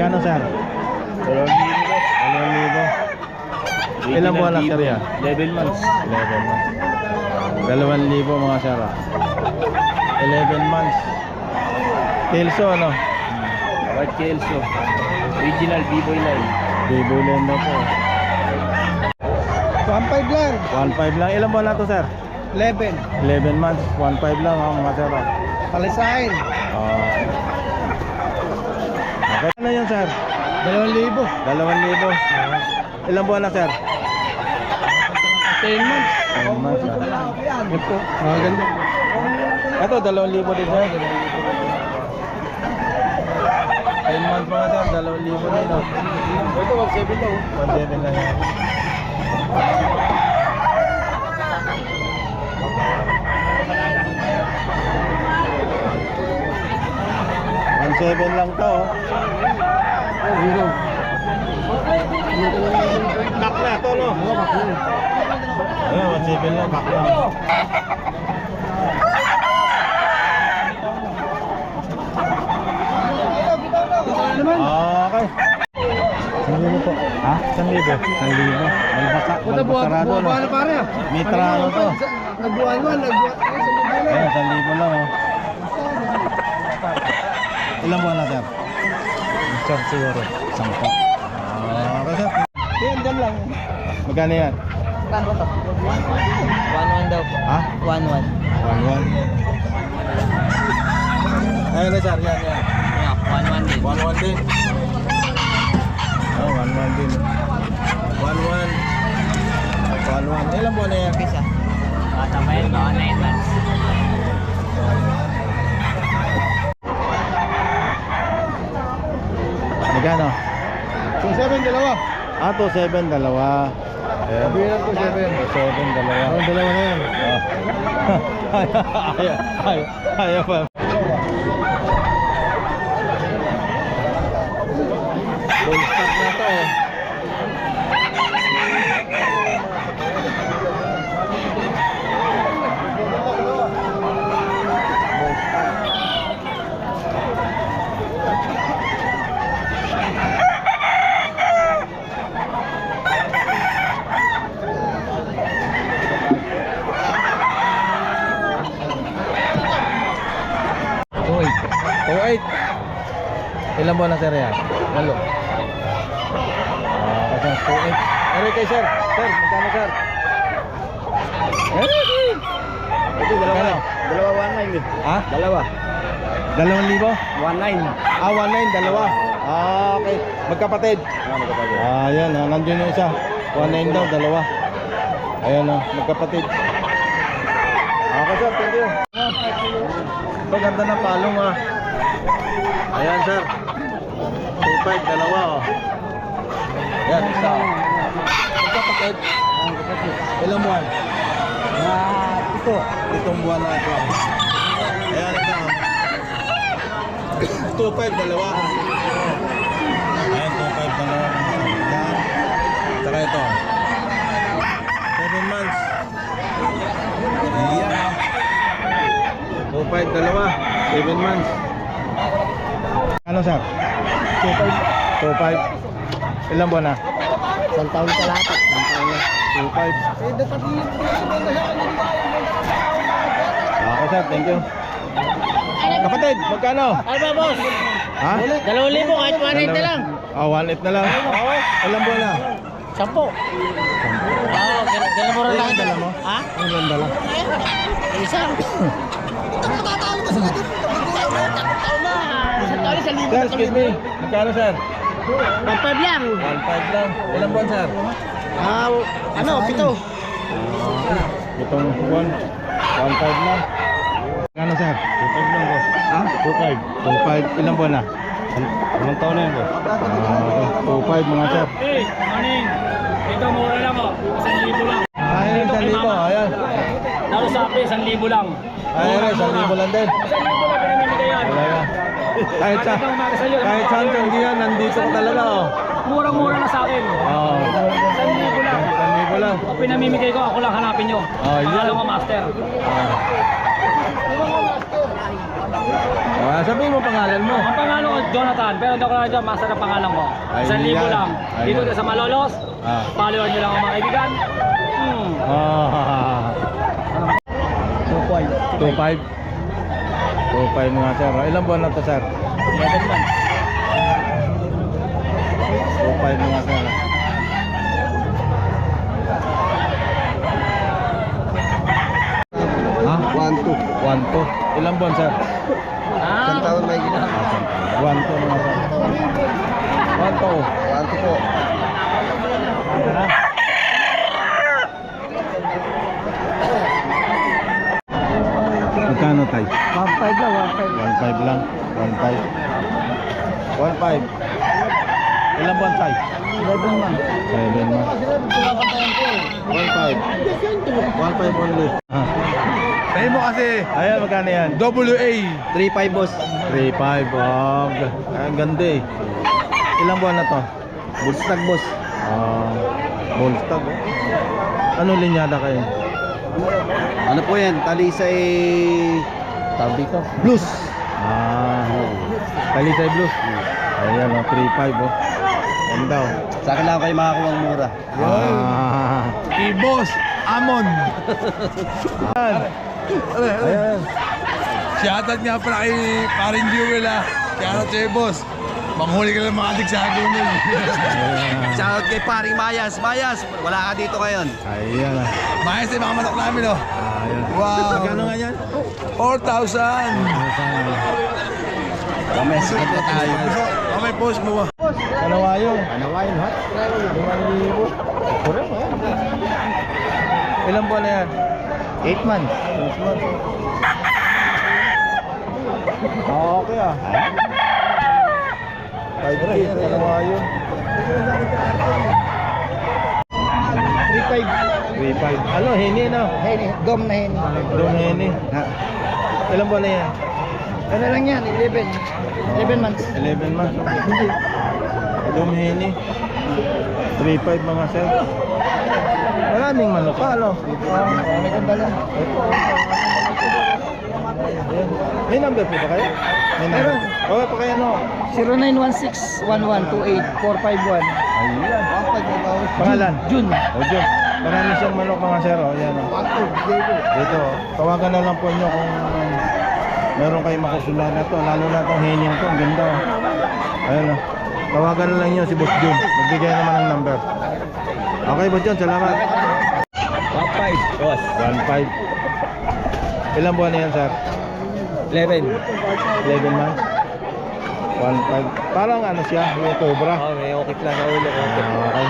Magkano sir? 2,000. Ilang buwan na sir yan? 11 months. 11 months. 2,000 mga sir. 11 months. Kelso ano? White Kelso. Original B-Boy line. B-Boy line na po. 1.5 lang. 1.5 lang. Ilang buwan na to sir? 11. 11 months. 1.5 lang mga sir. Palisain. Okay. Ano yun sir? 2,000. 2,000. Ilang buwan na sir? 10 months. 10 months. Ito. Maganda. Ito 2,000 din sir. 10 months mga sir, 2,000 din no? Ito, 1.7 lang. 1.7 lang yan. $1.7 lang to oh. Back na to no? Ayun, 1.7 lang, back na. Okay. 1,000 po. Ha? 1,000? 1,000. Malbasarado no? Buwan na pare. Mitra ano to? Nagbuwan mo, nagbuwan. Ayun, 1,000 lang oh. Ilang buwan na sir? Sir, siguro 10. Okay sir. Yan, dyan lang. Magkano yan? Kano to? 1-1 daw po. Ha? 1-1. 1-1. Ayun na sir, yan. Yeah, 1-1 din. 1-1 din. Oh, 1-1 din. 1-1. 1-1. Ilang buwan na yan? Isa. Bata pa yun, mga 9 months. Magkano? 2-7, dalawa. 2-7, dalawa. Ayan. Sabihin ko 7. 2-7, dalawa. Dalawa na yan. Ayaw pa. Full stock na to eh. Ilang buwan na sir yan? 8. Kasi 2.8. Ere kay sir. Sir, magkano sir? Ito, dalawa. Magkano? Dalawa 1.9 eh. Ha? Dalawa. 2,000? 1.9. 1.9, dalawa. Okay. Magkapatid. Magkapatid. Ayan, nandiyan yung isa. 1.9 daw, dalawa. Ayan magkapatid. Okay sir, thank you. Ito, ganda ng palong ah. Ayan sir. 2.5, dalawa oh. Ayan, isa. Magkapatid. Ilang buwan? Ito. 7 buwan na ito. Ayan, ito. 2.5, dalawa. Ayan, 2.5, dalawa. Ayan. Saka ito. 7 months. Ayan. 2.5, dalawa. 7 months. Ano sir? 2.5. 2.5. Ilang buwan na? Isang taon ka lahat. 2.5. Okay sir, thank you. Kapatid, magkano? Ano ba, boss? Ha? 2,000 kahit 1.8 na lang. 1.8 na lang. Ilang buwan na? 10. Ganun mo rin lang. Dala mo? Ha? Ilang dala? Isa. Sir, excuse me. Magkano sir? 1.5 lang. 1.5 lang. Ilang buwan sir? Ano, 7. Itong buwan. 1.5 lang. Magkano sir? 2.5 lang boss. Ha? 2.5. 2.5. Ilang buwan na? Ilang taon na yun boss? 2.5 mga sir. Hey, morning. Ito mura lang oh. 1,000 lang. Ayun, 1,000. Ayan. Narusapi, 1,000 lang. Ayun, 1,000 lang din. 1,000 lang pinamimigay yan. Wala yan. Kahit saan tanggihan, nandito ka talaga oh. Murang-mura na sa akin. Oo. 1,000 lang. 1,000 lang. Pag pinamimigay ko, ako lang hanapin nyo. Oh, yan. Pangalan ko, master. Sabihin mo pangalan mo. Ang pangalan ko, Jonathan, pero hindi ako lang dyan, master ang pangalan ko. Ay, 1,000 yan. lang. Ay, Dito yan. sa Malolos, Ah. followan nyo lang ang mga kaibigan. Ah. 2.5. 2.5 mga sir. Ilang buwan na to sir? 11 months. 2.5 mga sir. Ha? 1-2. 1.2. Ilang buwan sir? Isang taon may gina. 1.2 mga sir. 1.2. 1-2 po. Magkano tay? 1-5 lang, 1.5 lang. 1.5. 1.5. Ilang buwan tay? 11 months. 7 months. 1.5. 1.5 only. Tayo mo kasi. Ayan, magkano yan? WA. 3-5 boss. 3.5. Oh, ang ganda eh. Ilang buwan na to? Bullstag boss. Bullstag. Ano linyada kayo? Ano po yan? Talisay Tawag dito? Blues. Talisay Blues. Ayan, 3.5 oh. Ganda oh. Sa akin lang kayo makakuha ang mura. Kay Boss Amon. Ayan. Shoutout nga pala kay Parin Jewel ah. Shoutout sa'yo boss. Manghuli ka lang mga adik sa akin nun. Shoutout kay paring Mayas. Mayas, wala ka dito ngayon. Ayan ah. Mayas yung mga manok namin oh. Ayan. Wow. Magkano nga yan? 4,000. Kames, ito tayo. Mamay post mo ba? Kanawayo. Anawain, ha? 5,000. Kurang mo yan. Ilang buwan na yan? 8 months. 6 months. Okay ah. 5K, kanawayo. 3-5. 3.5. Ano, hini no? Heni, dom na heni. Doon hini. Ha? Ilang buwan na yan? Ano lang yan? 11. 11 months. 11 months. Doon hini. 3.5 mga sir. Maraming manok pa, ano? May ganda lang. Ayan. May number po ba kayo? May number. Meron. Oo, pa kayo no? 0916-1128-451. Ayan. Pangalan? Jun. O Jun. Marami siyang manok mga sir. O, yan o. Dito, tawagan na lang po nyo kung meron kayong makusulan na to. Lalo na itong hining to. Ang ganda o. Ayan o. Tawagan na lang nyo si Boss Jun. Magbigay naman ng number. Okay, Boss Jun. Salamat. 1,500. Boss. 1.5. Ilang buwan na yan, sir? 11. 11 months? 1.5. Parang ano siya, yung cobra. Oh, may okay lang na ulo. Okay.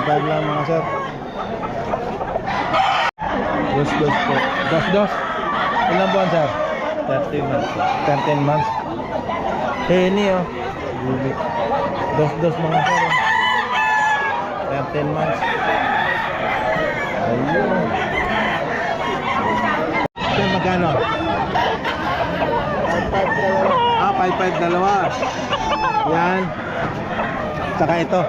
1.5 lang mga sir. Dos po. Dos. Ilang buwan, sir? 13 months. 13 months. Henny oh. Bili. Dos mga sir. Oh. 13 months. Ayun. Ito magkano? 5.5 dalawa. Yan. Saka ito.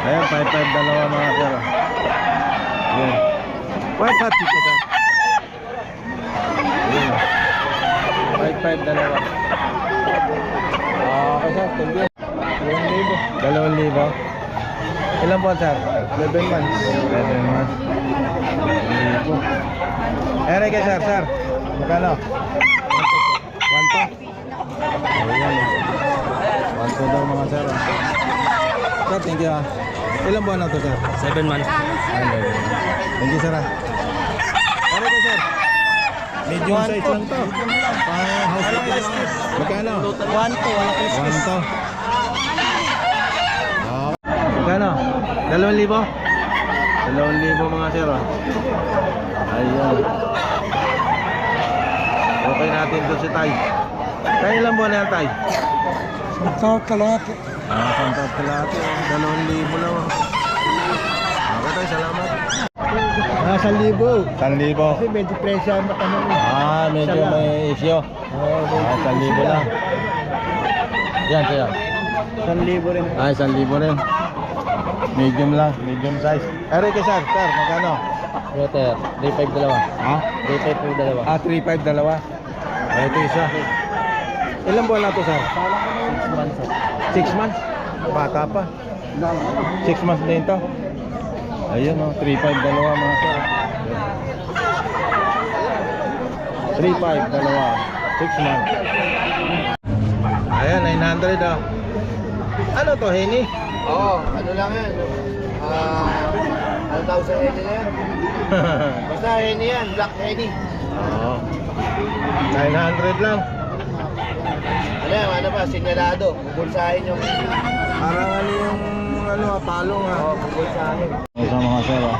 Ayan, 5.5 dalawa mga sir. Yan. 5.5 dito sir. Yan. 5.5 dalawa. Okay sir, thank you. 2,000. 2,000. Ilan po sir? 11 months. 11 months. 1,000. Ere kay sir. Magkano? 1,2. Ayan. 1,2 daw mga sir. Sir, thank you ah. Ilang buwan na to sir? 7 months. Thank you sir ah. Ere kay sir. Medium size lang to. Pang house lang. Magkano? 1-2, wala ko. 1,2. Magkano? 2,000? 2,000 mga sir oh. Ayan. Okay natin doon si Tay. Tay, ilang buwan na yan Tay? Nagtawag ka lahat. Santat kalate, 2,000 lang. Okay Tay, salamat. Nasa 1,000. 1,000. Kasi medyo presya ang mata mo. Medyo may issue. 1,000 lang. Yan, kaya. 1,000 rin. 1,000 rin. Medium lang, medium size. Ere kay sir, magkano? Better. 3-5 dalawa. Ha? 3-5 dalawa. 3.5 dalawa. Ah, ito isa. Ilang buwan na to, sir? 6 months? Bata pa. 6 months din to. Ayun o, 3.5 dalawa mga sir. 3.5 dalawa. 6 months. Ayan, 900 ah. Ano to, Henny? Oo, ano lang yan. Ano tawag sa Henny na yan? Basta Henny yan, Black Henny. Oo. 900 lang. Ano yan, ano ba, sinyalado. Bubulsahin yung... Parang ano yung palong ha. Oo, bubulsahin. Sa mga sir ah.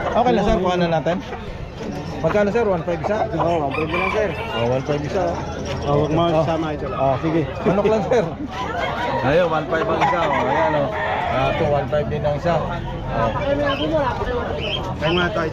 Okay lang sir, kuha na natin. Magkano sir? 1.5 isa? Oo, 1.5 lang sir. 1.5 isa. Huwag mo sama ito. Sige. Manok lang sir. Ayun, 1.5 ang isa. Ayan o. Ito, 1.5 din ang isa. Kaya nga tayo.